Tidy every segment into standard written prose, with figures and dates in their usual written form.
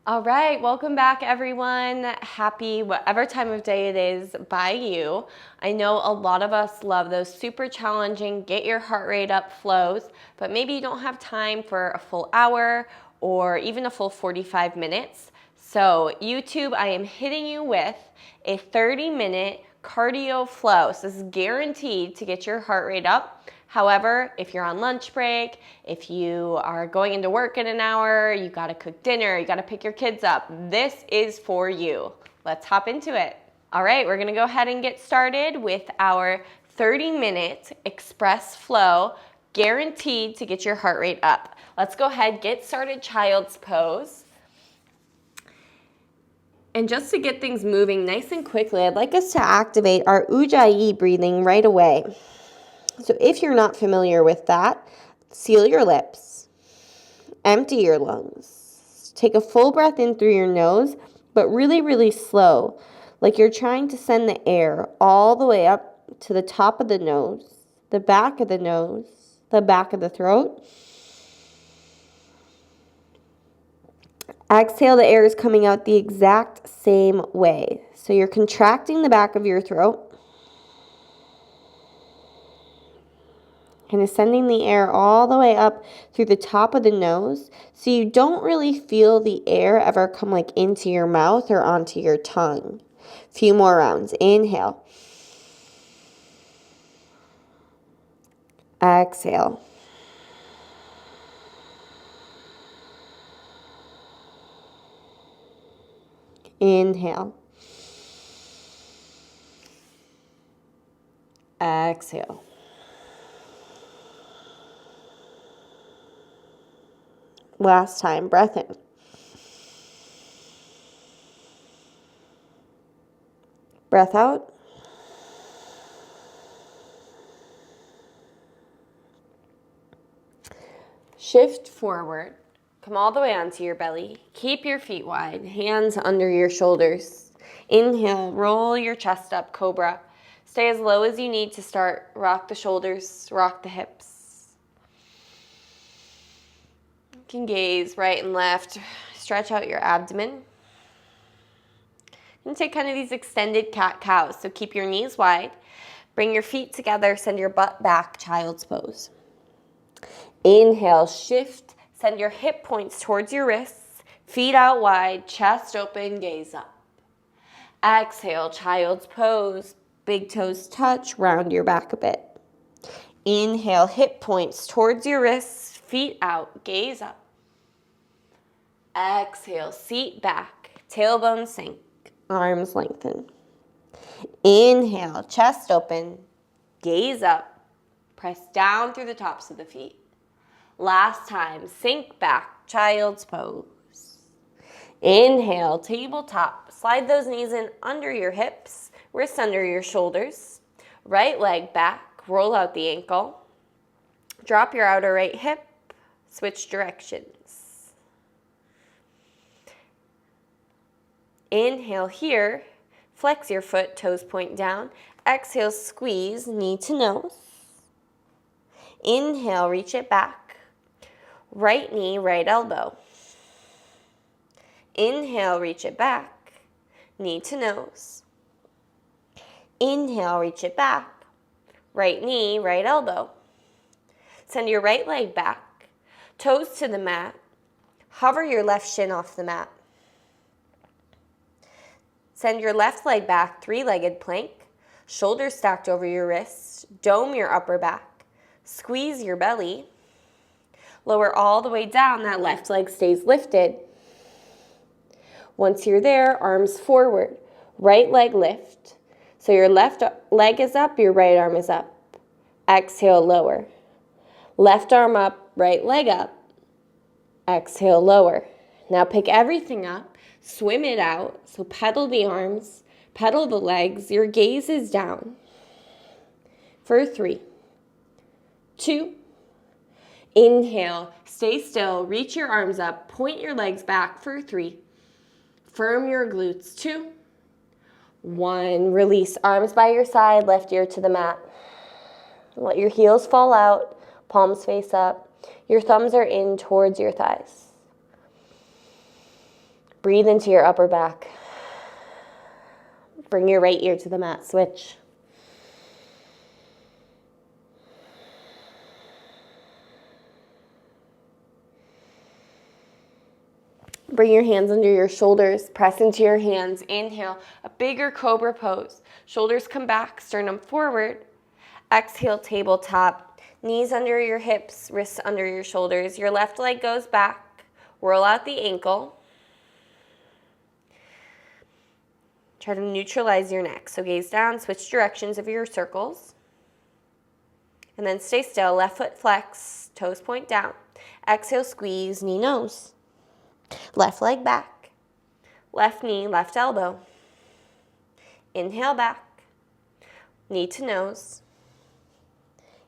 All right, welcome back everyone. Happy whatever time of day it is by you. I know a lot of us love those super challenging, get your heart rate up flows, but maybe you don't have time for a full hour or even a full 45 minutes. So YouTube, I am hitting you with a 30-minute cardio flow. So this is guaranteed to get your heart rate up. However, if you're on lunch break, if you are going into work in an hour, you gotta cook dinner, you gotta pick your kids up, this is for you. Let's hop into it. All right, we're gonna go ahead and get started with our 30-minute express flow, guaranteed to get your heart rate up. Let's go ahead, get started, child's pose. And just to get things moving nice and quickly, I'd like us to activate our Ujjayi breathing right away. So if you're not familiar with that, seal your lips, empty your lungs, take a full breath in through your nose, but really, really slow, like you're trying to send the air all the way up to the top of the nose, the back of the nose, the back of the throat. Exhale, the air is coming out the exact same way. So you're contracting the back of your throat, kind of sending the air all the way up through the top of the nose, so you don't really feel the air ever come like into your mouth or onto your tongue. Few more rounds. Inhale. Exhale. Inhale. Exhale. Last time, breath in. Breath out. Shift forward. Come all the way onto your belly. Keep your feet wide, hands under your shoulders. Inhale, roll your chest up, cobra. Stay as low as you need to start. Rock the shoulders, rock the hips. You can gaze right and left. Stretch out your abdomen. And take kind of these extended cat-cows. So keep your knees wide. Bring your feet together. Send your butt back, child's pose. Inhale, shift. Send your hip points towards your wrists. Feet out wide, chest open, gaze up. Exhale, child's pose. Big toes touch, round your back a bit. Inhale, hip points towards your wrists, feet out, gaze up. Exhale, seat back, tailbone sink, arms lengthen. Inhale, chest open, gaze up, press down through the tops of the feet. Last time, sink back, child's pose. Inhale, tabletop, slide those knees in under your hips, wrists under your shoulders. Right leg back. Roll out the ankle. Drop your outer right hip. Switch directions. Inhale here. Flex your foot, toes point down. Exhale, squeeze, knee to nose. Inhale, reach it back. Right knee, right elbow. Inhale, reach it back. Knee to nose. Inhale, reach it back. Right knee, right elbow. Send your right leg back. Toes to the mat. Hover your left shin off the mat. Send your left leg back, three-legged plank. Shoulders stacked over your wrists. Dome your upper back. Squeeze your belly. Lower all the way down. That left leg stays lifted. Once you're there, arms forward. Right leg lift. So your left leg is up, your right arm is up. Exhale, lower. Left arm up, right leg up. Exhale, lower. Now pick everything up, swim it out. So pedal the arms, pedal the legs. Your gaze is down. For 3, 2, inhale. Stay still, reach your arms up, point your legs back for 3. Firm your glutes, 2, 1, release, arms by your side, left ear to the mat. Let your heels fall out, palms face up. Your thumbs are in towards your thighs. Breathe into your upper back. Bring your right ear to the mat. Switch. Bring your hands under your shoulders. Press into your hands. Inhale, a bigger cobra pose. Shoulders come back, sternum forward. Exhale, tabletop. Knees under your hips, wrists under your shoulders. Your left leg goes back. Roll out the ankle. Try to neutralize your neck. So gaze down, switch directions of your circles. And then stay still. Left foot flex, toes point down. Exhale, squeeze, knee, nose. Left leg back. Left knee, left elbow. Inhale back. Knee to nose.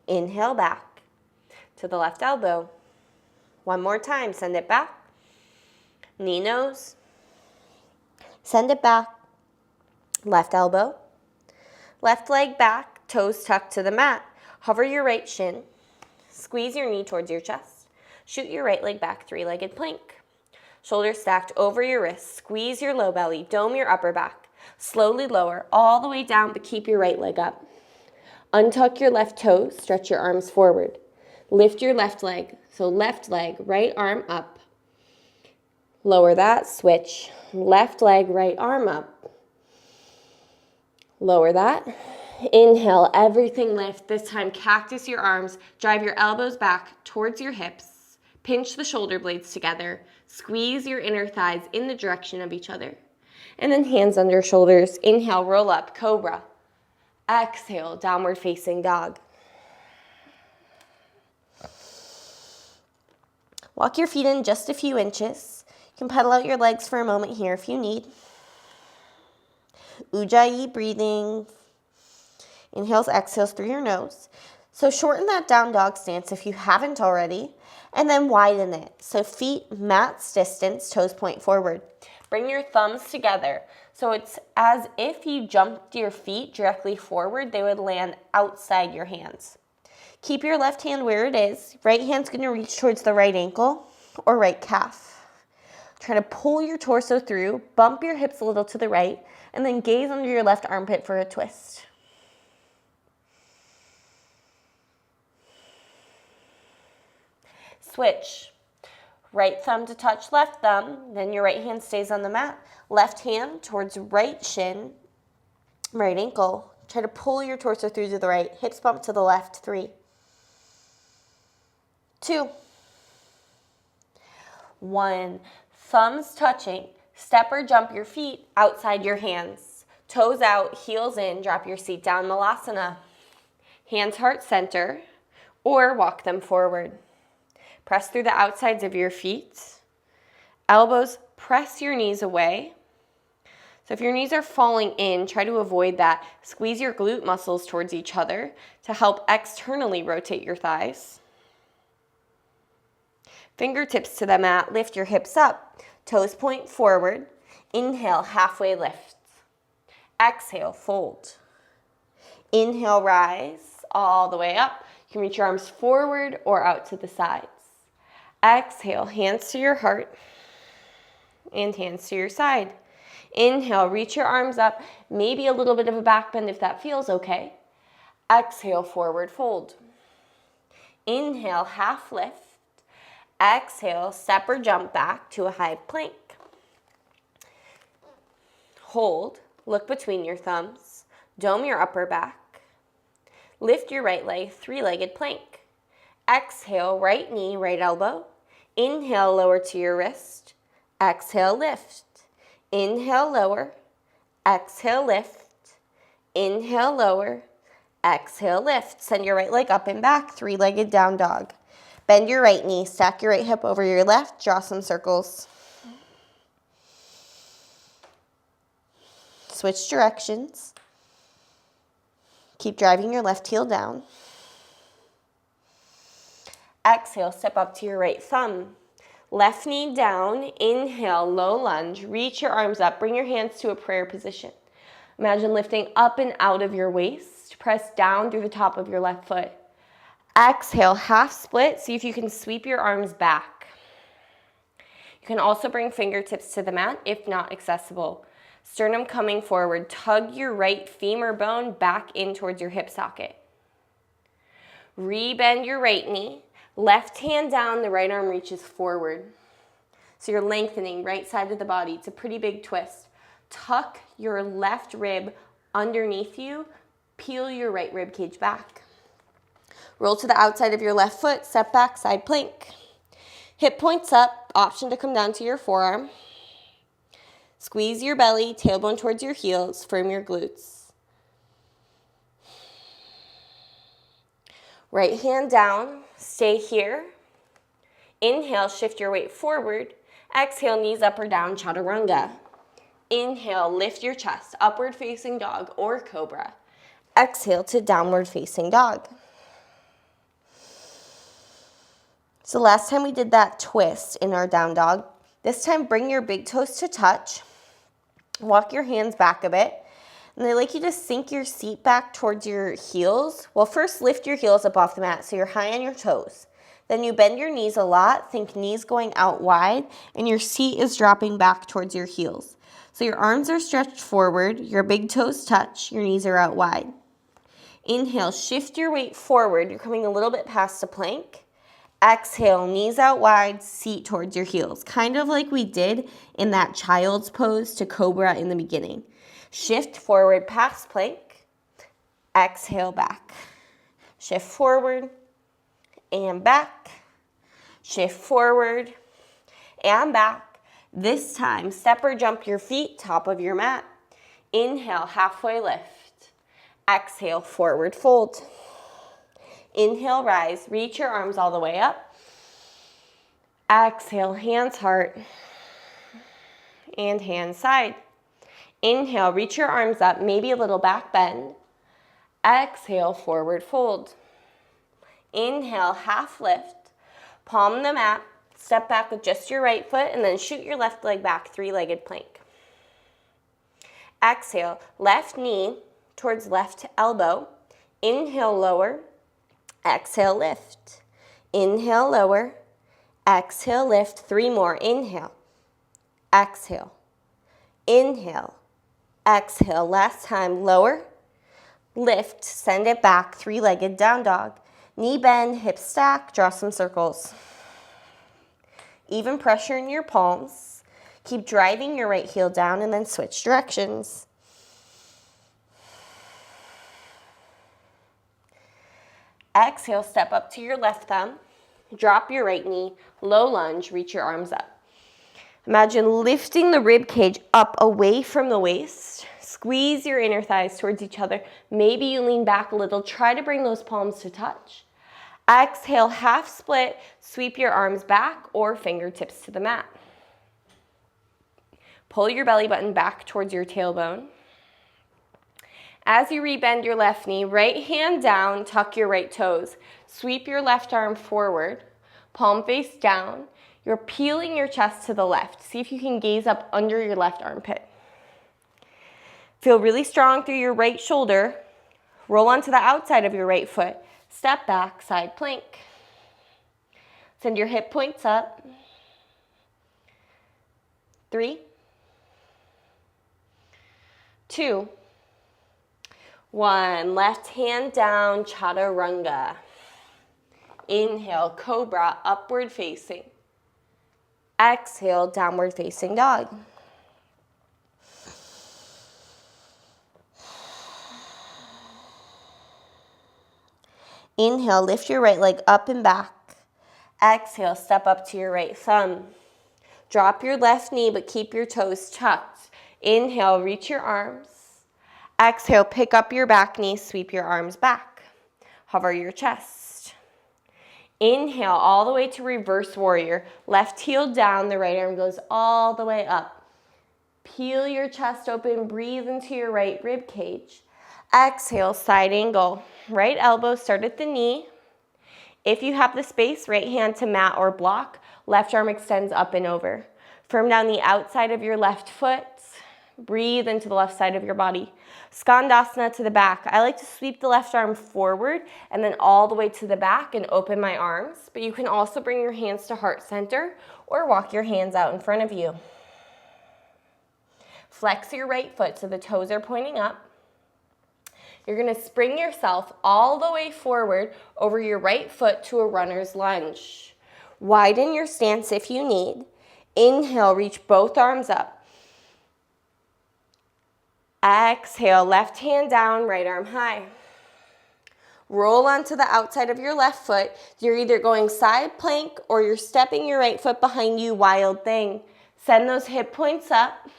Inhale back to the left elbow. One more time. Send it back. Knee, nose. Send it back. Left elbow. Left leg back. Toes tucked to the mat. Hover your right shin. Squeeze your knee towards your chest. Shoot your right leg back, three-legged plank. Shoulders stacked over your wrists. Squeeze your low belly. Dome your upper back. Slowly lower all the way down, but keep your right leg up. Untuck your left toes. Stretch your arms forward. Lift your left leg. So left leg, right arm up. Lower that. Switch. Left leg, right arm up. Lower that. Inhale, everything lift. This time, cactus your arms. Drive your elbows back towards your hips. Pinch the shoulder blades together. Squeeze your inner thighs in the direction of each other. And then hands under shoulders. Inhale, roll up, cobra. Exhale, downward facing dog. Walk your feet in just a few inches. You can pedal out your legs for a moment here if you need. Ujjayi breathing. Inhales, exhales through your nose. So shorten that down dog stance if you haven't already, and then widen it. So feet mat's distance, toes point forward. Bring your thumbs together. So it's as if you jumped your feet directly forward, they would land outside your hands. Keep your left hand where it is. Right hand's gonna reach towards the right ankle or right calf. Try to pull your torso through, bump your hips a little to the right, and then gaze under your left armpit for a twist. Switch. Right thumb to touch left thumb, then your right hand stays on the mat. Left hand towards right shin, right ankle. Try to pull your torso through to the right. Hips bump to the left. 3, 2, 1. Thumbs touching. Step or jump your feet outside your hands. Toes out, heels in. Drop your seat down, Malasana. Hands heart center or walk them forward. Press through the outsides of your feet. Elbows, press your knees away. So if your knees are falling in, try to avoid that. Squeeze your glute muscles towards each other to help externally rotate your thighs. Fingertips to the mat, lift your hips up. Toes point forward. Inhale, halfway lift. Exhale, fold. Inhale, rise all the way up. You can reach your arms forward or out to the sides. Exhale, hands to your heart and hands to your side. Inhale, reach your arms up, maybe a little bit of a back bend if that feels okay. Exhale, forward fold. Inhale, half lift. Exhale, step or jump back to a high plank. Hold, look between your thumbs, dome your upper back. Lift your right leg, three-legged plank. Exhale, right knee, right elbow. Inhale, lower to your wrist. Exhale, lift. Inhale, lower. Exhale, lift. Inhale, lower. Exhale, lift. Send your right leg up and back, three-legged down dog. Bend your right knee, stack your right hip over your left, draw some circles. Switch directions. Keep driving your left heel down. Exhale, step up to your right thumb. Left knee down, inhale, low lunge. Reach your arms up, bring your hands to a prayer position. Imagine lifting up and out of your waist. Press down through the top of your left foot. Exhale, half split. See if you can sweep your arms back. You can also bring fingertips to the mat if not accessible. Sternum coming forward. Tug your right femur bone back in towards your hip socket. Rebend your right knee. Left hand down, the right arm reaches forward. So you're lengthening right side of the body. It's a pretty big twist. Tuck your left rib underneath you. Peel your right rib cage back. Roll to the outside of your left foot. Step back, side plank. Hip points up. Option to come down to your forearm. Squeeze your belly, tailbone towards your heels. Firm your glutes. Right hand down. Stay here. Inhale, shift your weight forward. Exhale, knees up or down, chaturanga. Inhale, lift your chest, upward facing dog or cobra. Exhale to downward facing dog. So last time we did that twist in our down dog. This time bring your big toes to touch. Walk your hands back a bit. And I'd like you to sink your seat back towards your heels. Well, first lift your heels up off the mat so you're high on your toes. Then you bend your knees a lot. Think knees going out wide and your seat is dropping back towards your heels. So your arms are stretched forward, your big toes touch, your knees are out wide. Inhale, shift your weight forward. You're coming a little bit past a plank. Exhale, knees out wide, seat towards your heels. Kind of like we did in that child's pose to cobra in the beginning. Shift forward past plank. Exhale back. Shift forward and back. Shift forward and back. This time, step or jump your feet, top of your mat. Inhale, halfway lift. Exhale, forward fold. Inhale, rise. Reach your arms all the way up. Exhale, hands heart. And hands side. Inhale, reach your arms up, maybe a little back bend. Exhale, forward fold. Inhale, half lift. Palm the mat. Step back with just your right foot and then shoot your left leg back, three-legged plank. Exhale, left knee towards left elbow. Inhale, lower. Exhale, lift. Inhale, lower. Exhale, lift. Three more. Inhale. Exhale. Inhale. Exhale. Last time. Lower. Lift. Send it back. Three-legged down dog. Knee bend, hip stack. Draw some circles. Even pressure in your palms. Keep driving your right heel down and then switch directions. Exhale, step up to your left thumb. Drop your right knee, low lunge, reach your arms up. Imagine lifting the rib cage up away from the waist. Squeeze your inner thighs towards each other. Maybe you lean back a little. Try to bring those palms to touch. Exhale, half split. Sweep your arms back or fingertips to the mat. Pull your belly button back towards your tailbone. As you rebend your left knee, right hand down, tuck your right toes. Sweep your left arm forward, palm face down. You're peeling your chest to the left. See if you can gaze up under your left armpit. Feel really strong through your right shoulder. Roll onto the outside of your right foot. Step back, side plank. Send your hip points up. 3, 2, 1. Left hand down, chaturanga. Inhale, cobra, upward facing. Exhale, downward facing dog. Inhale, lift your right leg up and back. Exhale, step up to your right thumb. Drop your left knee, but keep your toes tucked. Inhale, reach your arms. Exhale, pick up your back knee, sweep your arms back. Hover your chest. Inhale, all the way to reverse warrior. Left heel down, the right arm goes all the way up. Peel your chest open, breathe into your right rib cage. Exhale, side angle. Right elbow, start at the knee. If you have the space, right hand to mat or block. Left arm extends up and over. Firm down the outside of your left foot. Breathe into the left side of your body. Skandasana to the back. I like to sweep the left arm forward and then all the way to the back and open my arms. But you can also bring your hands to heart center or walk your hands out in front of you. Flex your right foot so the toes are pointing up. You're going to spring yourself all the way forward over your right foot to a runner's lunge. Widen your stance if you need. Inhale, reach both arms up. Exhale, left hand down, right arm high. Roll onto the outside of your left foot. You're either going side plank or you're stepping your right foot behind you, wild thing. Send those hip points up.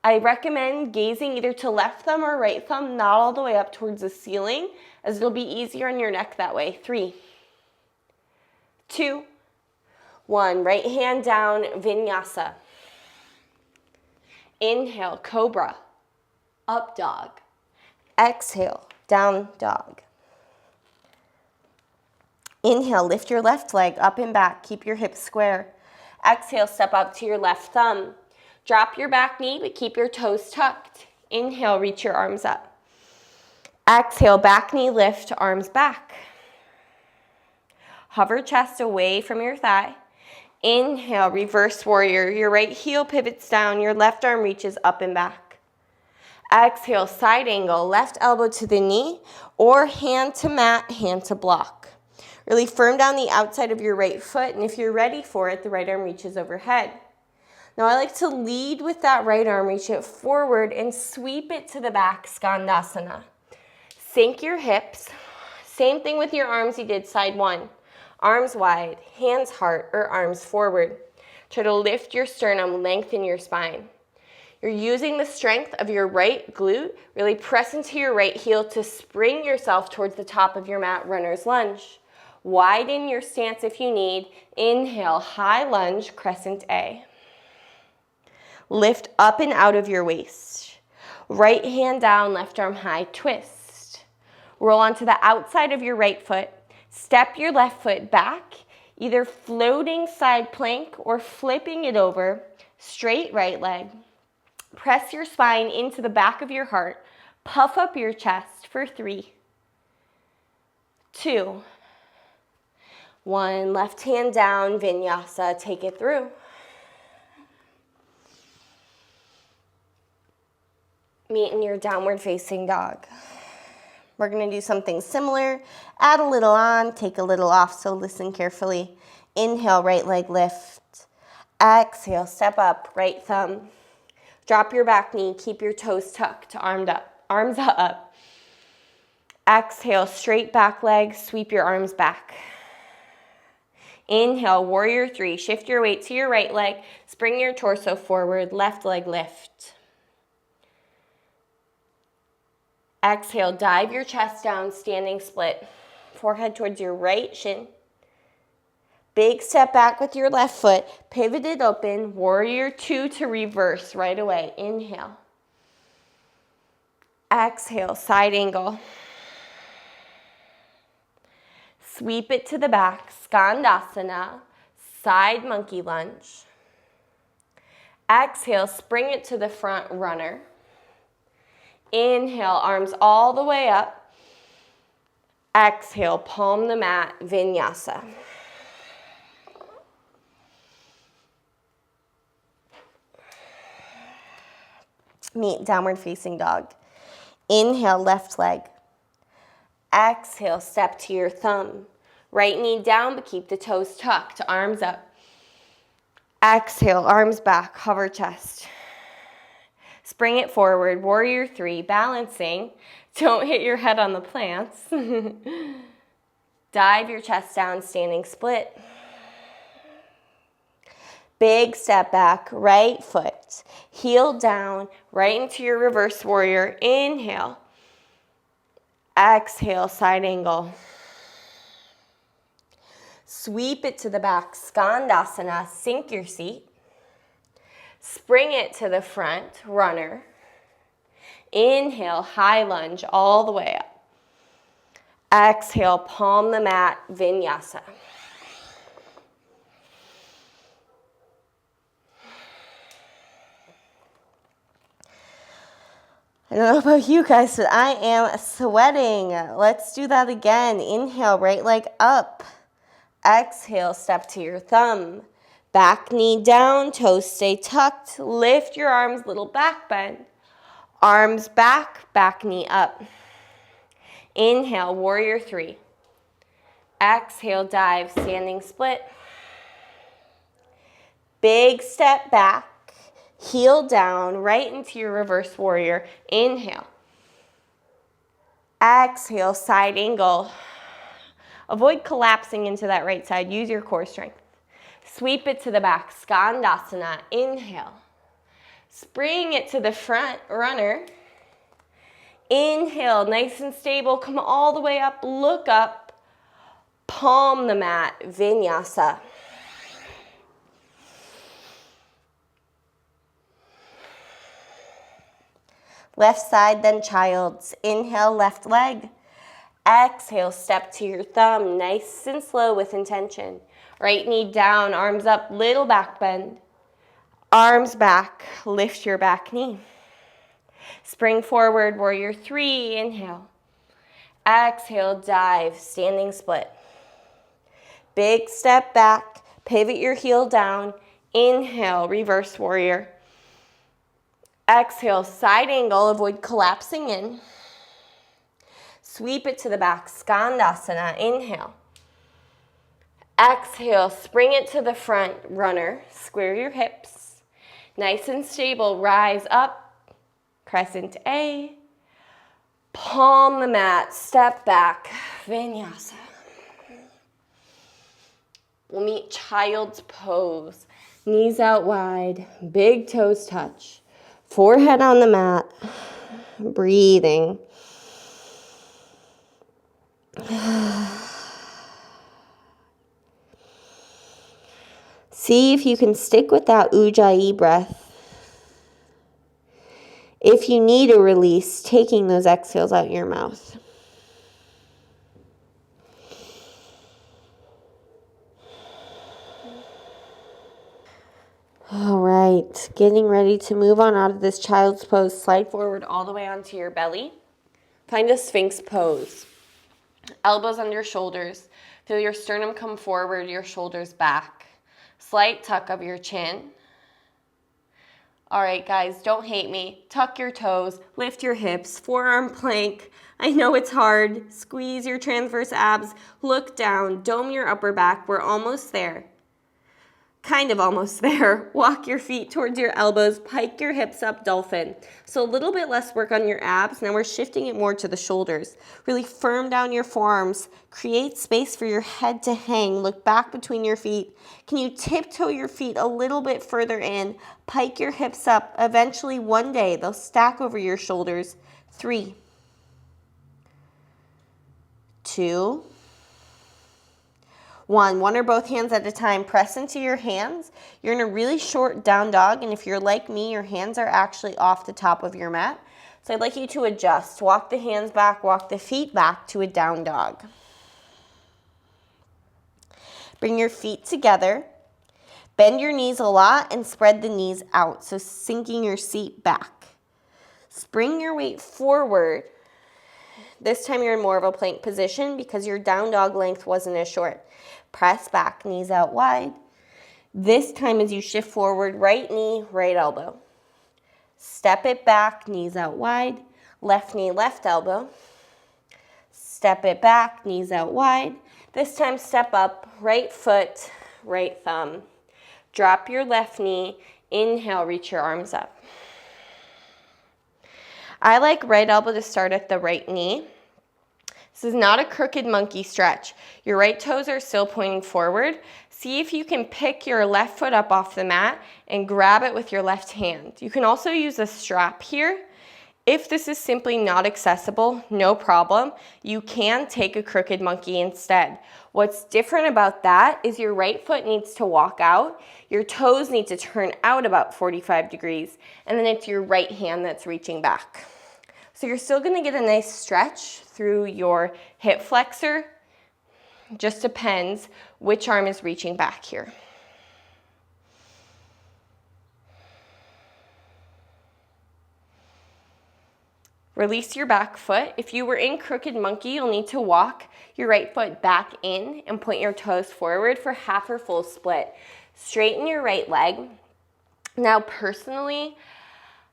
I recommend gazing either to left thumb or right thumb, not all the way up towards the ceiling, as it'll be easier on your neck that way. 3, 2, 1. Right hand down, Vinyasa. Inhale, cobra. Up dog. Exhale, down dog. Inhale, lift your left leg up and back. Keep your hips square. Exhale, step up to your left thumb. Drop your back knee, but keep your toes tucked. Inhale, reach your arms up. Exhale, back knee lift, arms back. Hover chest away from your thigh. Inhale, reverse warrior. Your right heel pivots down, your left arm reaches up and back. Exhale, side angle, left elbow to the knee, or hand to mat, hand to block. Really firm down the outside of your right foot, and if you're ready for it, the right arm reaches overhead. Now I like to lead with that right arm, reach it forward and sweep it to the back, Skandasana. Sink your hips. Same thing with your arms you did side one. Arms wide, hands heart, or arms forward. Try to lift your sternum, lengthen your spine. You're using the strength of your right glute. Really press into your right heel to spring yourself towards the top of your mat, runner's lunge. Widen your stance if you need. Inhale, high lunge, crescent A. Lift up and out of your waist. Right hand down, left arm high, twist. Roll onto the outside of your right foot. Step your left foot back, either floating side plank or flipping it over. Straight right leg. Press your spine into the back of your heart. Puff up your chest for 3, 2, 1. Left hand down, Vinyasa. Take it through. Meet in your downward facing dog. We're going to do something similar. Add a little on, take a little off, so listen carefully. Inhale, right leg lift. Exhale, step up, right thumb. Drop your back knee, keep your toes tucked, arms up. Exhale, straight back leg, sweep your arms back. Inhale, warrior 3. Shift your weight to your right leg, spring your torso forward, left leg lift. Exhale, dive your chest down, standing split. Forehead towards your right shin. Big step back with your left foot. Pivoted open, warrior 2 to reverse right away. Inhale. Exhale, side angle. Sweep it to the back, Skandasana, side monkey lunge. Exhale, spring it to the front, runner. Inhale, arms all the way up. Exhale, palm the mat, Vinyasa. Meet downward facing dog. Inhale, left leg. Exhale, step to your thumb. Right knee down, but keep the toes tucked, arms up. Exhale, arms back, hover chest. Spring it forward, warrior 3, balancing. Don't hit your head on the plants. Dive your chest down, standing split. Big step back, right foot. Heel down, right into your reverse warrior. Inhale. Exhale, side angle. Sweep it to the back, Skandasana, sink your seat. Spring it to the front, runner. Inhale, high lunge all the way up. Exhale, palm the mat, Vinyasa. I don't know about you guys, but I am sweating. Let's do that again. Inhale, right leg up. Exhale, step to your thumb. Back knee down, toes stay tucked. Lift your arms, little back bend. Arms back, back knee up. Inhale, warrior three. Exhale, dive, standing split. Big step back. Heel down, right into your reverse warrior. Inhale. Exhale, side angle. Avoid collapsing into that right side. Use your core strength. Sweep it to the back, Skandasana. Inhale. Spring it to the front, runner. Inhale, nice and stable. Come all the way up, look up. Palm the mat, Vinyasa. Left side, then child's. Inhale, left leg. Exhale, step to your thumb. Nice and slow with intention. Right knee down, arms up, little back bend. Arms back, lift your back knee. Spring forward, warrior three. Inhale. Exhale, dive, standing split. Big step back, pivot your heel down. Inhale, reverse warrior. Exhale, side angle, avoid collapsing in. Sweep it to the back, Skandasana. Inhale. Exhale, spring it to the front, runner. Square your hips. Nice and stable, rise up. Crescent A. Palm the mat, step back, Vinyasa. We'll meet child's pose. Knees out wide, big toes touch. Forehead on the mat, breathing. See if you can stick with that Ujjayi breath. If you need a release, taking those exhales out your mouth. All right, getting ready to move on out of this child's pose. Slide forward all the way onto your belly. Find a Sphinx pose. Elbows under shoulders. Feel your sternum come forward, your shoulders back. Slight tuck of your chin. All right, guys, don't hate me. Tuck your toes, lift your hips, forearm plank. I know it's hard. Squeeze your transverse abs, look down, dome your upper back. We're almost there. Kind of almost there. Walk your feet towards your elbows, pike your hips up, dolphin. So a little bit less work on your abs. Now we're shifting it more to the shoulders. Really firm down your forearms. Create space for your head to hang. Look back between your feet. Can you tiptoe your feet a little bit further in? Pike your hips up. Eventually one day they'll stack over your shoulders. 3, 2, 1 or both hands at a time. Press into your hands. You're in a really short down dog, and if you're like me, your hands are actually off the top of your mat. So I'd like you to adjust. Walk the hands back, walk the feet back to a down dog. Bring your feet together. Bend your knees a lot and spread the knees out, so sinking your seat back. Spring your weight forward. This time you're in more of a plank position because your down dog length wasn't as short. Press back, knees out wide. This time as you shift forward, right knee, right elbow. Step it back, knees out wide. Left knee, left elbow. Step it back, knees out wide. This time step up, right foot, right thumb. Drop your left knee. Inhale, reach your arms up. I like right elbow to start at the right knee. This is not a crooked monkey stretch. Your right toes are still pointing forward. See if you can pick your left foot up off the mat and grab it with your left hand. You can also use a strap here. If this is simply not accessible, no problem. You can take a crooked monkey instead. What's different about that is your right foot needs to walk out, your toes need to turn out about 45 degrees, and then it's your right hand that's reaching back. So you're still gonna get a nice stretch through your hip flexor. Just depends which arm is reaching back here. Release your back foot. If you were in crooked monkey, you'll need to walk your right foot back in and point your toes forward for half or full split. Straighten your right leg. Now, personally,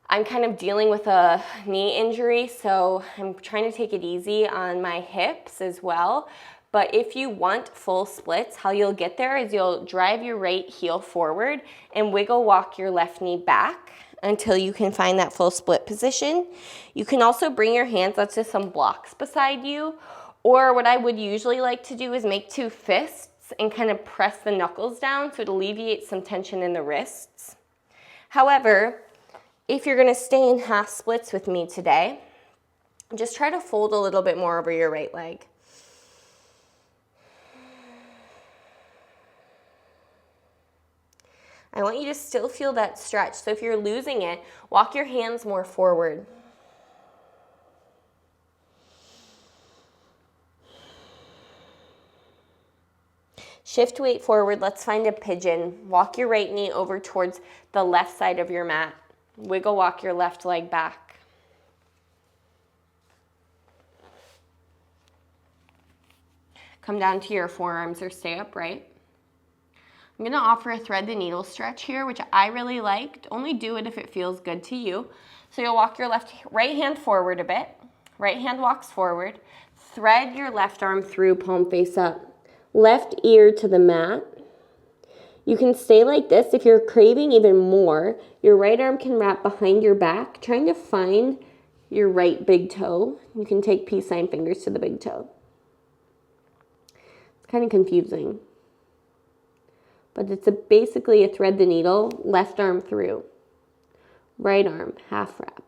I'm kind of dealing with a knee injury, so I'm trying to take it easy on my hips as well. But if you want full splits, how you'll get there is you'll drive your right heel forward and wiggle walk your left knee back until you can find that full split position. You can also bring your hands up to some blocks beside you, or what I would usually like to do is make two fists and kind of press the knuckles down so it alleviates some tension in the wrists. However, if you're gonna stay in half splits with me today, just try to fold a little bit more over your right leg. I want you to still feel that stretch. So if you're losing it, walk your hands more forward. Shift weight forward. Let's find a pigeon. Walk your right knee over towards the left side of your mat. Wiggle walk your left leg back. Come down to your forearms or stay upright. I'm gonna offer a thread the needle stretch here, which I really liked. Only do it if it feels good to you. So you'll walk your right hand forward a bit. Right hand walks forward. Thread your left arm through, palm face up. Left ear to the mat. You can stay like this. If you're craving even more, your right arm can wrap behind your back, trying to find your right big toe. You can take peace sign fingers to the big toe. It's kind of confusing, but it's basically a thread the needle, left arm through, right arm, half wrap.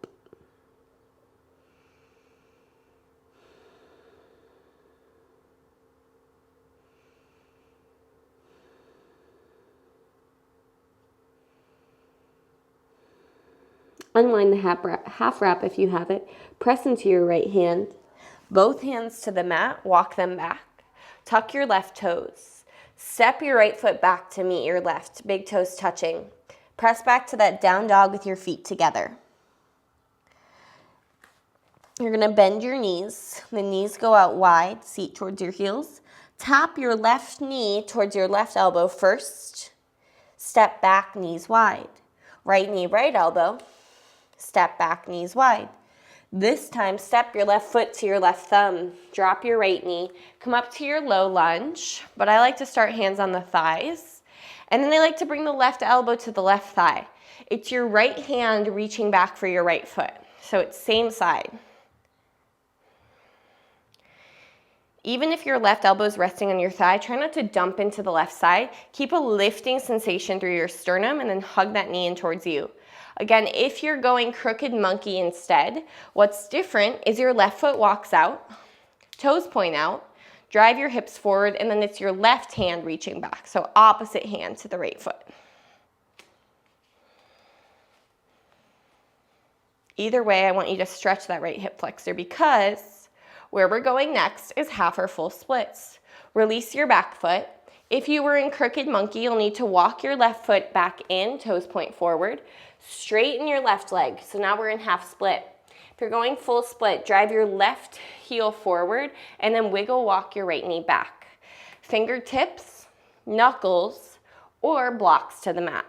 Unwind the half wrap if you have it. Press into your right hand. Both hands to the mat, walk them back. Tuck your left toes. Step your right foot back to meet your left, big toes touching. Press back to that down dog with your feet together. You're gonna bend your knees. The knees go out wide, seat towards your heels. Tap your left knee towards your left elbow first. Step back, knees wide. Right knee, right elbow. Step back, knees wide. This time, step your left foot to your left thumb. Drop your right knee. Come up to your low lunge, but I like to start hands on the thighs. And then I like to bring the left elbow to the left thigh. It's your right hand reaching back for your right foot. So it's same side. Even if your left elbow is resting on your thigh, try not to dump into the left side. Keep a lifting sensation through your sternum and then hug that knee in towards you. Again, if you're going crooked monkey instead, what's different is your left foot walks out, toes point out, drive your hips forward, and then it's your left hand reaching back. So opposite hand to the right foot. Either way, I want you to stretch that right hip flexor because where we're going next is half or full splits. Release your back foot. If you were in crooked monkey, you'll need to walk your left foot back in, toes point forward. Straighten your left leg. So now we're in half split. If you're going full split, drive your left heel forward and then wiggle walk your right knee back. Fingertips, knuckles, or blocks to the mat.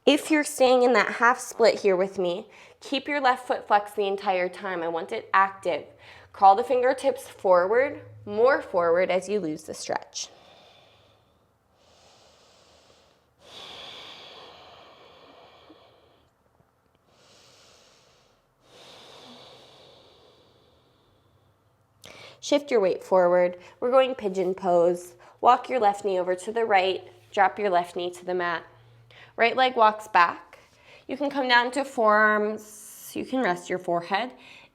If you're staying in that half split here with me, keep your left foot flexed the entire time. I want it active. Crawl the fingertips forward, more forward as you lose the stretch. Shift your weight forward. We're going pigeon pose. Walk your left knee over to the right. Drop your left knee to the mat. Right leg walks back. You can come down to forearms. You can rest your forehead.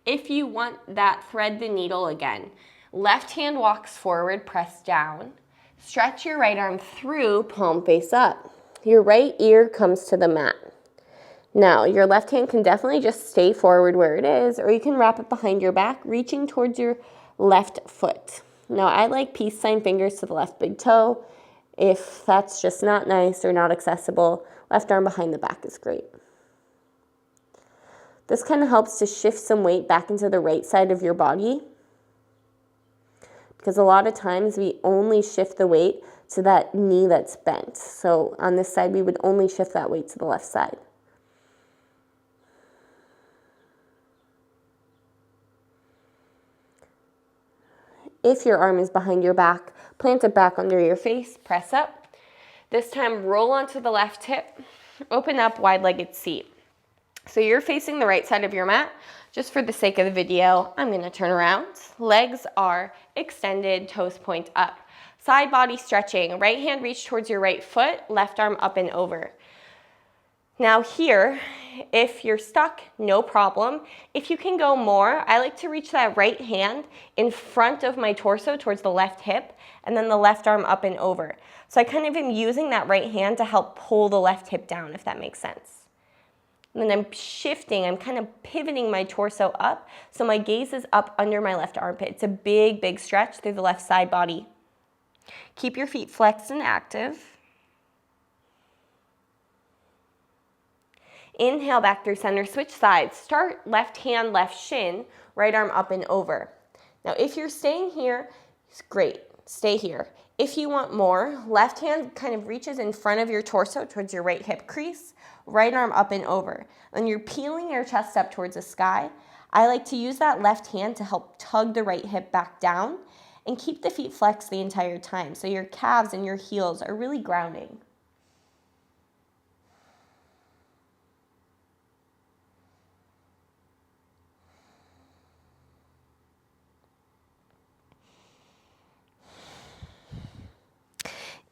If you want that, thread the needle again. Left hand walks forward, press down. Stretch your right arm through, palm face up. Your right ear comes to the mat. Now, your left hand can definitely just stay forward where it is, or you can wrap it behind your back, reaching towards your left foot. Now, I like peace sign fingers to the left big toe. If that's just not nice or not accessible, left arm behind the back is great. This kind of helps to shift some weight back into the right side of your body, because a lot of times we only shift the weight to that knee that's bent. So on this side, we would only shift that weight to the left side. If your arm is behind your back, plant it back under your face, press up. This time, roll onto the left hip, open up wide-legged seat. So you're facing the right side of your mat. Just for the sake of the video, I'm gonna turn around. Legs are extended, toes point up. Side body stretching, right hand reach towards your right foot, left arm up and over. Now here, if you're stuck, no problem. If you can go more, I like to reach that right hand in front of my torso towards the left hip, and then the left arm up and over. So I kind of am using that right hand to help pull the left hip down, if that makes sense. And then I'm shifting, I'm kind of pivoting my torso up, so my gaze is up under my left armpit. It's a big, big stretch through the left side body. Keep your feet flexed and active. Inhale back through center, switch sides. Start left hand, left shin, right arm up and over. Now if you're staying here, it's great, stay here. If you want more, left hand kind of reaches in front of your torso towards your right hip crease, right arm up and over. Then you're peeling your chest up towards the sky. I like to use that left hand to help tug the right hip back down and keep the feet flexed the entire time, so your calves and your heels are really grounding.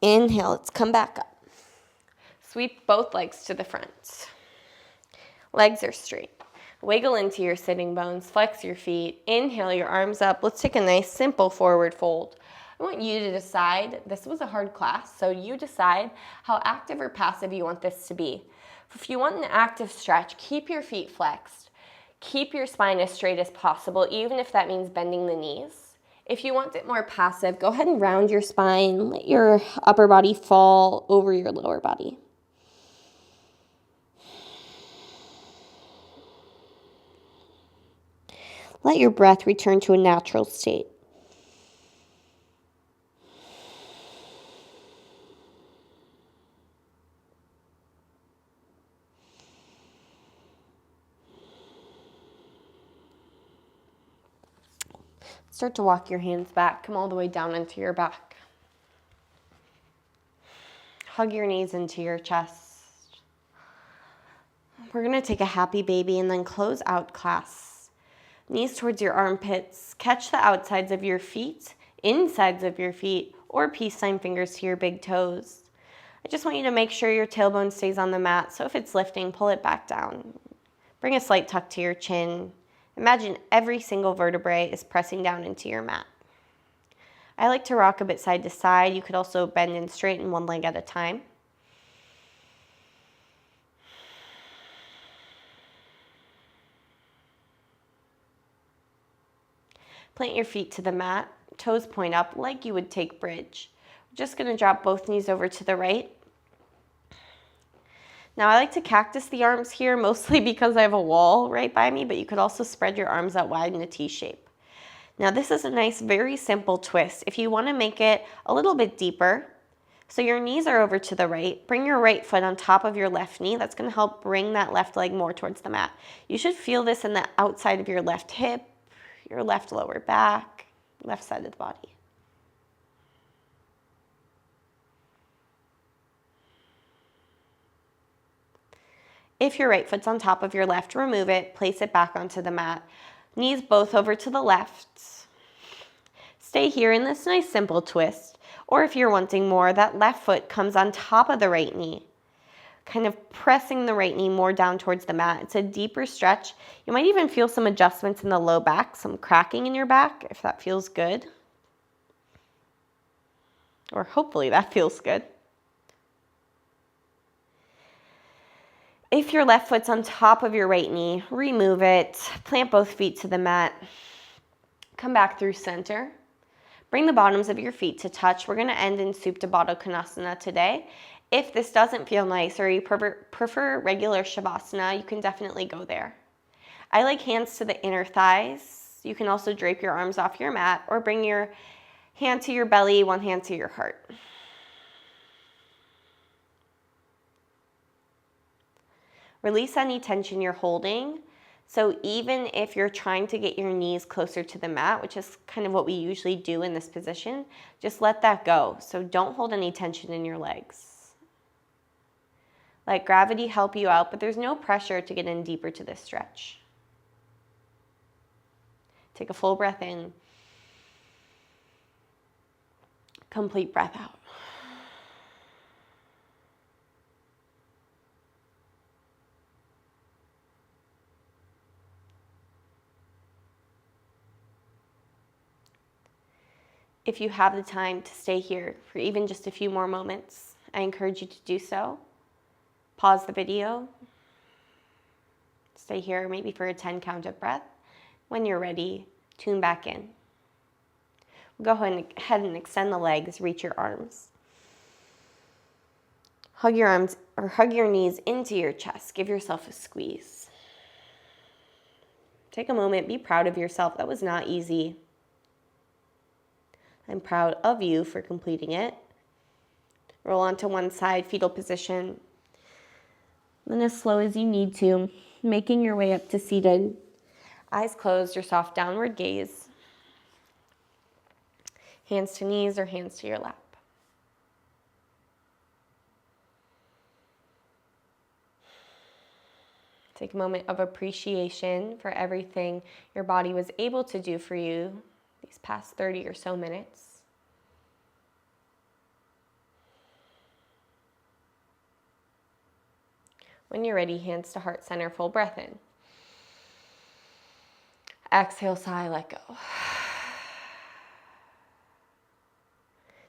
Inhale, let's come back up. Sweep both legs to the front. Legs are straight. Wiggle into your sitting bones, flex your feet. Inhale your arms up. Let's take a nice simple forward fold. I want you to decide, this was a hard class, so you decide how active or passive you want this to be. If you want an active stretch, keep your feet flexed. Keep your spine as straight as possible, even if that means bending the knees. If you want it more passive, go ahead and round your spine. Let your upper body fall over your lower body. Let your breath return to a natural state. Start to walk your hands back. Come all the way down into your back. Hug your knees into your chest. We're going to take a happy baby and then close out class. Knees towards your armpits. Catch the outsides of your feet, insides of your feet, or peace sign fingers to your big toes. I just want you to make sure your tailbone stays on the mat. So if it's lifting, pull it back down. Bring a slight tuck to your chin. Imagine every single vertebrae is pressing down into your mat. I like to rock a bit side to side. You could also bend and straighten one leg at a time. Plant your feet to the mat, toes point up like you would take bridge. We're just going to drop both knees over to the right. Now I like to cactus the arms here, mostly because I have a wall right by me, but you could also spread your arms out wide in a T shape. Now this is a nice, very simple twist. If you want to make it a little bit deeper, so your knees are over to the right, bring your right foot on top of your left knee. That's going to help bring that left leg more towards the mat. You should feel this in the outside of your left hip, your left lower back, left side of the body. If your right foot's on top of your left, remove it, place it back onto the mat. Knees both over to the left. Stay here in this nice simple twist. Or if you're wanting more, that left foot comes on top of the right knee, kind of pressing the right knee more down towards the mat. It's a deeper stretch. You might even feel some adjustments in the low back, some cracking in your back, if that feels good. Or hopefully that feels good. If your left foot's on top of your right knee, remove it. Plant both feet to the mat. Come back through center. Bring the bottoms of your feet to touch. We're going to end in Supta Baddha Konasana today. If this doesn't feel nice or you prefer regular Shavasana, you can definitely go there. I like hands to the inner thighs. You can also drape your arms off your mat or bring your hand to your belly, one hand to your heart. Release any tension you're holding. So even if you're trying to get your knees closer to the mat, which is kind of what we usually do in this position, just let that go. So don't hold any tension in your legs. Let gravity help you out, but there's no pressure to get in deeper to this stretch. Take a full breath in. Complete breath out. If you have the time to stay here for even just a few more moments, I encourage you to do so. Pause the video. Stay here maybe for a 10 count of breath. When you're ready, tune back in. Go ahead and extend the legs, reach your arms. Hug your arms or hug your knees into your chest. Give yourself a squeeze. Take a moment, be proud of yourself. That was not easy. I'm proud of you for completing it. Roll onto one side, fetal position. Then as slow as you need to, making your way up to seated. Eyes closed, your soft downward gaze. Hands to knees or hands to your lap. Take a moment of appreciation for everything your body was able to do for you these past 30 or so minutes. When you're ready, hands to heart center, full breath in. Exhale, sigh, let go.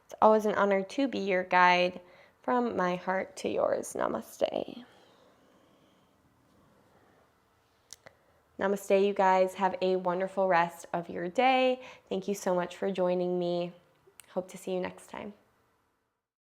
It's always an honor to be your guide. From my heart to yours, namaste. Namaste, you guys. Have a wonderful rest of your day. Thank you so much for joining me. Hope to see you next time.